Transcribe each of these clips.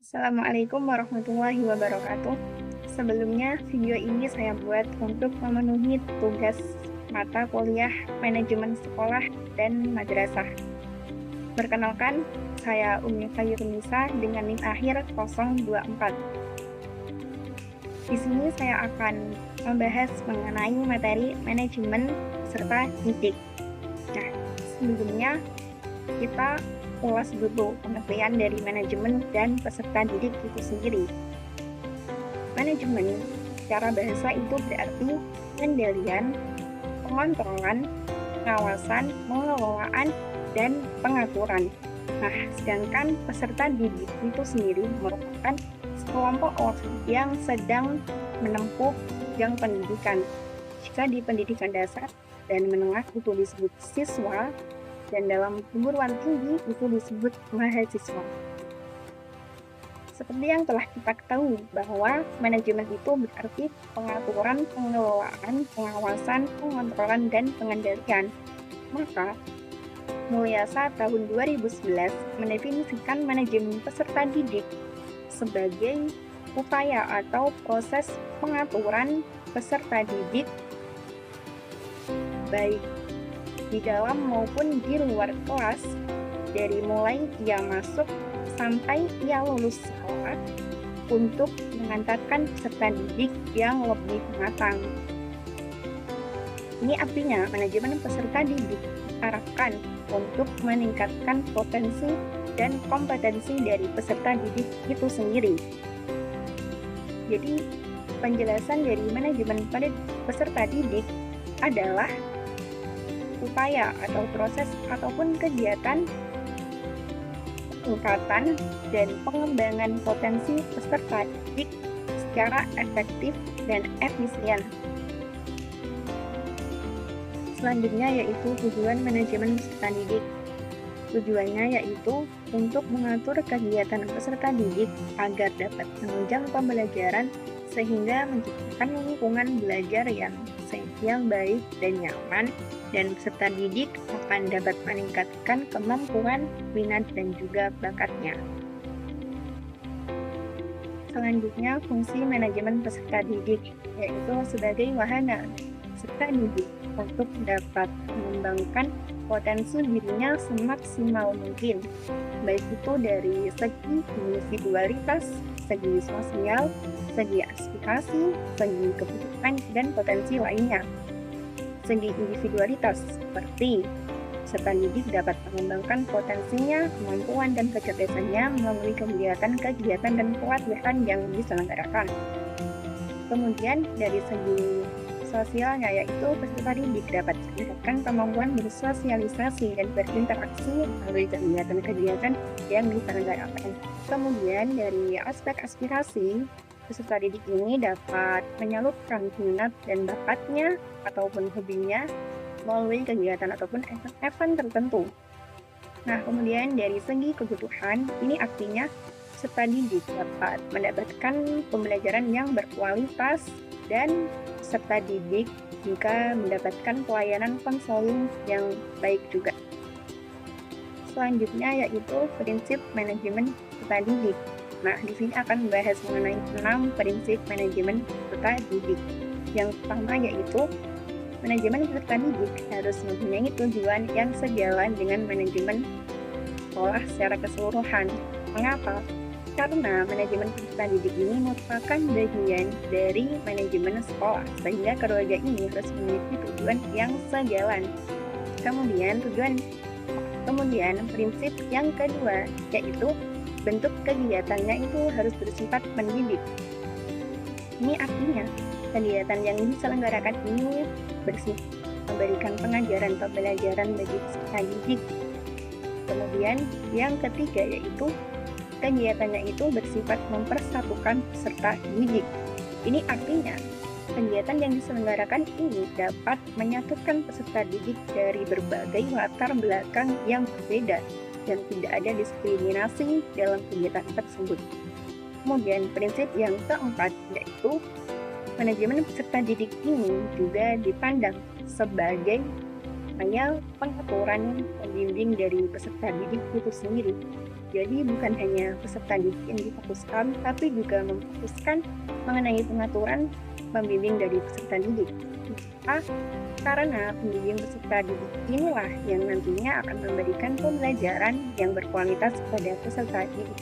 Assalamualaikum warahmatullahi wabarakatuh. Sebelumnya, video ini saya buat untuk memenuhi tugas mata kuliah manajemen sekolah dan madrasah. Perkenalkan, saya Umi Khairunisa dengan NIM akhir 024. Di sini saya akan membahas mengenai materi manajemen serta didik. Nah, sebelumnya kita ulas dulu pengertian dari manajemen dan peserta didik itu sendiri. Manajemen secara bahasa itu berarti pengendalian, pengontrolan, pengawasan, pengelolaan, dan pengaturan. Nah, sedangkan peserta didik itu sendiri merupakan sekelompok orang yang sedang menempuh jenjang pendidikan. Jika di pendidikan dasar dan menengah itu disebut siswa, dan dalam perguruan tinggi itu disebut mahasiswa. Seperti yang telah kita ketahui bahwa manajemen itu berarti pengaturan, pengelolaan, pengawasan, pengontrolan, dan pengendalian. Maka, Mulyasa tahun 2011 mendefinisikan manajemen peserta didik sebagai upaya atau proses pengaturan peserta didik baik di dalam maupun di luar kelas, dari mulai ia masuk sampai ia lulus sekolah, untuk mengantarkan peserta didik yang lebih matang. Ini artinya manajemen peserta didik diarahkan untuk meningkatkan potensi dan kompetensi dari peserta didik itu sendiri. Jadi, penjelasan dari manajemen peserta didik adalah upaya atau proses ataupun kegiatan peningkatan dan pengembangan potensi peserta didik secara efektif dan efisien. Selanjutnya yaitu tujuan manajemen peserta didik. Tujuannya yaitu untuk mengatur kegiatan peserta didik agar dapat menunjang pembelajaran sehingga menciptakan lingkungan belajar yang baik dan nyaman, dan peserta didik akan dapat meningkatkan kemampuan, minat, dan juga bakatnya. Selanjutnya, fungsi manajemen peserta didik yaitu sebagai wahana peserta didik untuk dapat mengembangkan potensi dirinya semaksimal mungkin, baik itu dari segi individualitas, segi sosial, segi aspirasi, segi kebutuhan, dan potensi lainnya. Segi individualitas seperti peserta didik dapat mengembangkan potensinya, kemampuan, dan kecerdasannya melalui kegiatan dan pelatihan yang diselenggarakan. Kemudian dari segi sosialnya yaitu peserta didik dapat meningkatkan kemampuan bersosialisasi dan berinteraksi melalui kegiatan-kegiatan yang diselenggarakan. Kemudian dari aspek aspirasi, peserta didik ini dapat menyalurkan minat dan bakatnya ataupun hobinya melalui kegiatan ataupun event tertentu. Nah, kemudian dari segi kebutuhan, ini artinya peserta didik dapat mendapatkan pembelajaran yang berkualitas dan peserta didik juga mendapatkan pelayanan konseling yang baik juga. Selanjutnya yaitu prinsip manajemen peserta didik. Nah, di sini akan membahas mengenai 6 prinsip manajemen peserta didik. Yang pertama yaitu manajemen peserta didik harus mempunyai tujuan yang sejalan dengan manajemen sekolah secara keseluruhan. Mengapa? Karena manajemen peserta didik ini merupakan bagian dari manajemen sekolah, sehingga keduanya ini harus memiliki tujuan yang sejalan. Kemudian prinsip yang kedua yaitu bentuk kegiatannya itu harus bersifat mendidik. Ini artinya kegiatan yang diselenggarakan ini bersifat memberikan pengajaran pembelajaran bagi peserta didik. Kemudian yang ketiga yaitu kegiatannya itu bersifat mempersatukan peserta didik. Ini artinya kegiatan yang diselenggarakan ini dapat menyatukan peserta didik dari berbagai latar belakang yang berbeda dan tidak ada diskriminasi dalam kegiatan tersebut. Kemudian prinsip yang keempat yaitu manajemen peserta didik ini juga dipandang sebagai hanya pengaturan pembimbing dari peserta didik itu sendiri. Jadi bukan hanya peserta didik yang difokuskan, tapi juga memfokuskan mengenai pengaturan pembimbing dari peserta didik. Karena pembimbing peserta didik inilah yang nantinya akan memberikan pembelajaran yang berkualitas kepada peserta didik.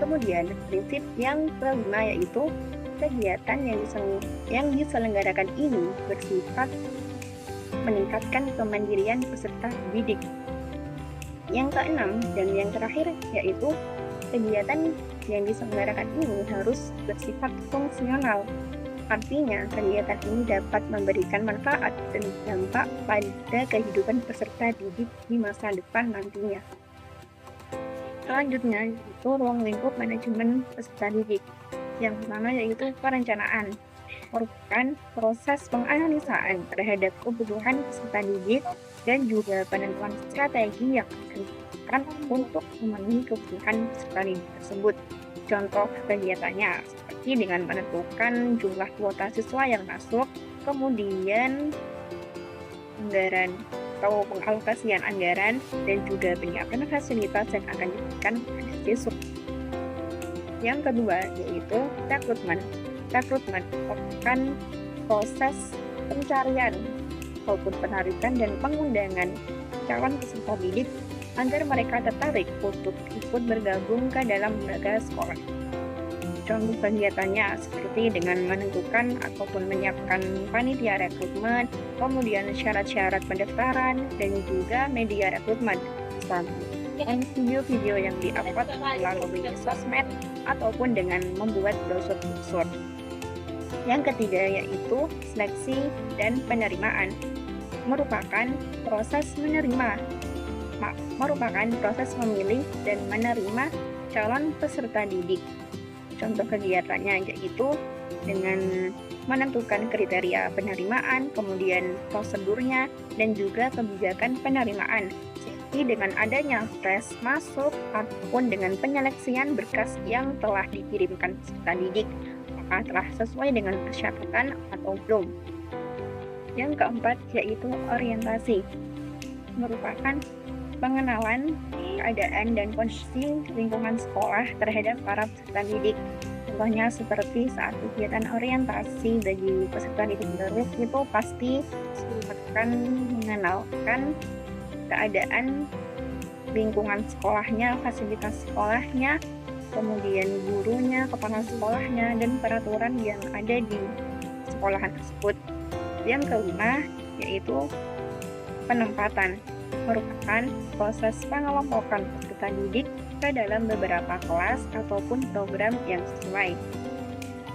Kemudian prinsip yang kelima yaitu kegiatan yang diselenggarakan ini bersifat meningkatkan kemandirian peserta didik. Yang keenam dan yang terakhir yaitu kegiatan yang diselenggarakan ini harus bersifat fungsional. Artinya, kegiatan ini dapat memberikan manfaat dan dampak pada kehidupan peserta didik di masa depan nantinya. Selanjutnya, yaitu ruang lingkup manajemen peserta didik. Yang pertama yaitu perencanaan, merupakan proses penganalisaan terhadap kebutuhan peserta didik dan juga penentuan strategi yang akan dilakukan untuk memenuhi kebutuhan peserta didik tersebut. Contoh kegiatannya seperti dengan menentukan jumlah kuota siswa yang masuk, kemudian anggaran atau pengalokasian anggaran, dan juga penyiapan fasilitas yang akan diberikan kepada siswa. Yang kedua yaitu rekrutmen. Rekrutmen merupakan proses pencarian ataupun penarikan dan pengundangan calon peserta didik agar mereka tertarik untuk ikut bergabung ke dalam lembaga sekolah. Contoh kegiatannya seperti dengan menentukan ataupun menyiapkan panitia rekrutmen, kemudian syarat-syarat pendaftaran, dan juga media rekrutmen, dan video-video yang diupload melalui sosmed ataupun dengan membuat brosur-brosur. Yang ketiga yaitu seleksi dan penerimaan, merupakan proses memilih dan menerima calon peserta didik. Contoh kegiatannya yaitu dengan menentukan kriteria penerimaan, kemudian prosedurnya, dan juga kebijakan penerimaan, seperti dengan adanya tes masuk ataupun dengan penyeleksian berkas yang telah dikirimkan peserta didik, apakah telah sesuai dengan persyaratan atau belum. Yang keempat yaitu orientasi, merupakan pengenalan keadaan dan kondisi lingkungan sekolah terhadap para peserta didik. Contohnya seperti saat kegiatan orientasi bagi peserta didik baru itu pasti akan mengenalkan keadaan lingkungan sekolahnya, fasilitas sekolahnya, kemudian gurunya, kepala sekolahnya, dan peraturan yang ada di sekolahan tersebut. Yang kelima yaitu penempatan, merupakan proses pengelompokan peserta didik ke dalam beberapa kelas ataupun program yang sesuai.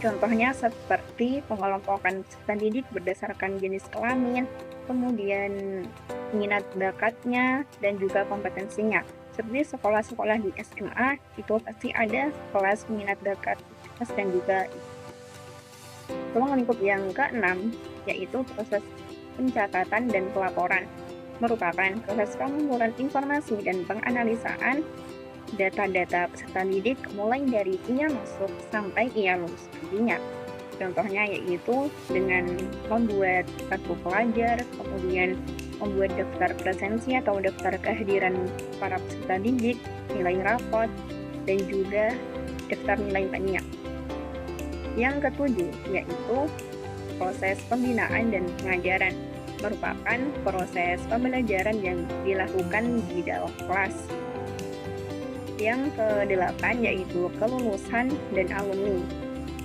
Contohnya seperti pengelompokan peserta didik berdasarkan jenis kelamin, kemudian minat bakatnya, dan juga kompetensinya. Seperti sekolah-sekolah di SMA itu pasti ada kelas minat bakat dan juga ruang lingkup yang keenam yaitu proses pencatatan dan pelaporan, merupakan proses pengumpulan informasi dan penganalisaan data-data peserta didik mulai dari ia masuk sampai ia lulus nantinya. Contohnya yaitu dengan membuat kartu pelajar, kemudian membuat daftar presensi atau daftar kehadiran para peserta didik, nilai rapot, dan juga daftar nilai tanya. Yang ketujuh yaitu proses pembinaan dan pengajaran, merupakan proses pembelajaran yang dilakukan di dalam kelas. Yang kedelapan yaitu kelulusan dan alumni,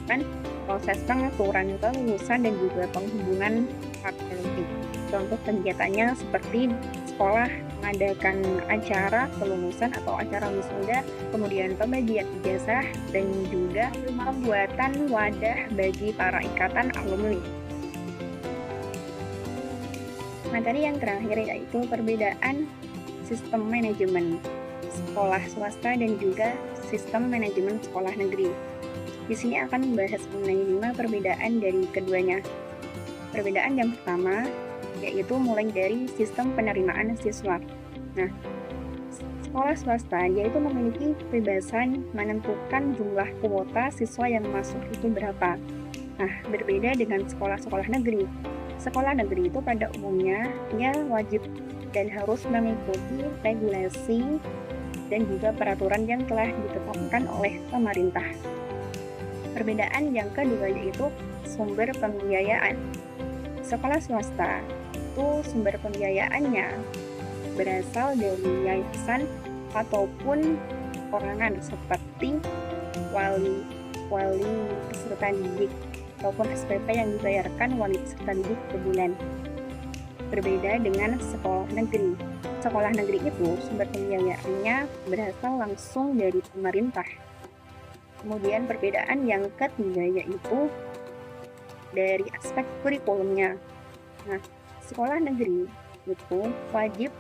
kan proses pengaturan kelulusan dan juga penghubungan alumni. Contoh kegiatannya seperti sekolah mengadakan acara kelulusan atau acara wisuda, kemudian pembagian ijazah, dan juga pembuatan wadah bagi para ikatan alumni. Materi yang terakhir yaitu perbedaan sistem manajemen sekolah swasta dan juga sistem manajemen sekolah negeri. Di sini akan membahas mengenai 5 perbedaan dari keduanya. Perbedaan yang pertama yaitu mulai dari sistem penerimaan siswa. Nah, sekolah swasta yaitu memiliki kebebasan menentukan jumlah kuota siswa yang masuk itu berapa. Nah, berbeda dengan sekolah-sekolah negeri. Sekolah negeri itu pada umumnya dia wajib dan harus mengikuti regulasi dan juga peraturan yang telah ditetapkan oleh pemerintah. Perbedaan yang kedua yaitu sumber pembiayaan. Sekolah swasta itu sumber pembiayaannya berasal dari yayasan ataupun perorangan seperti wali peserta didik ataupun SPP yang dibayarkan wali peserta didik per bulan. Berbeda dengan sekolah negeri. Sekolah negeri itu sumber pembiayaannya berasal langsung dari pemerintah. Kemudian perbedaan yang ketiga yaitu dari aspek kurikulumnya. Nah, sekolah negeri itu wajib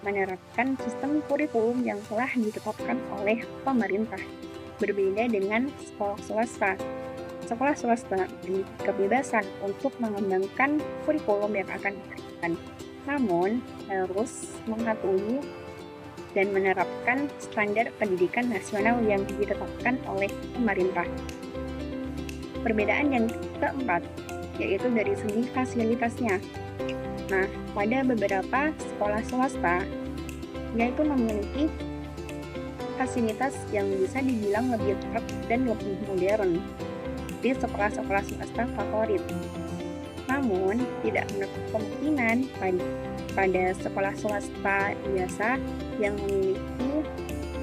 menerapkan sistem kurikulum yang telah ditetapkan oleh pemerintah. Berbeda dengan sekolah swasta. Sekolah swasta memiliki kebebasan untuk mengembangkan kurikulum yang akan diterapkan, namun harus mematuhi dan menerapkan standar pendidikan nasional yang ditetapkan oleh pemerintah. Perbedaan yang keempat yaitu dari segi fasilitasnya. Nah, pada beberapa sekolah swasta yaitu memiliki fasilitas yang bisa dibilang lebih lengkap dan lebih modern di sekolah-sekolah swasta favorit. Namun, tidak menutup kemungkinan pada sekolah swasta biasa yang memiliki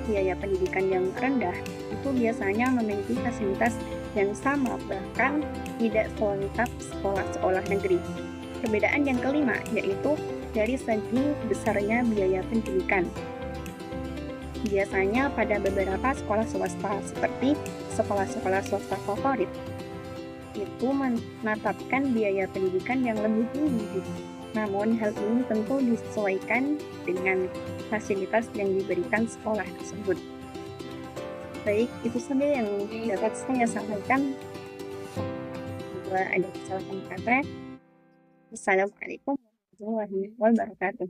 biaya pendidikan yang rendah, itu biasanya memiliki fasilitas yang sama, bahkan tidak selengkap sekolah-sekolah negeri. Perbedaan yang kelima yaitu dari segi besarnya biaya pendidikan. Biasanya pada beberapa sekolah swasta seperti sekolah-sekolah swasta favorit itu menetapkan biaya pendidikan yang lebih tinggi. Namun hal ini tentu disesuaikan dengan fasilitas yang diberikan sekolah tersebut. Baik, itu saja yang dapat saya sampaikan. Jika ada kesalahan kata, Assalamualaikum warahmatullahi wabarakatuh.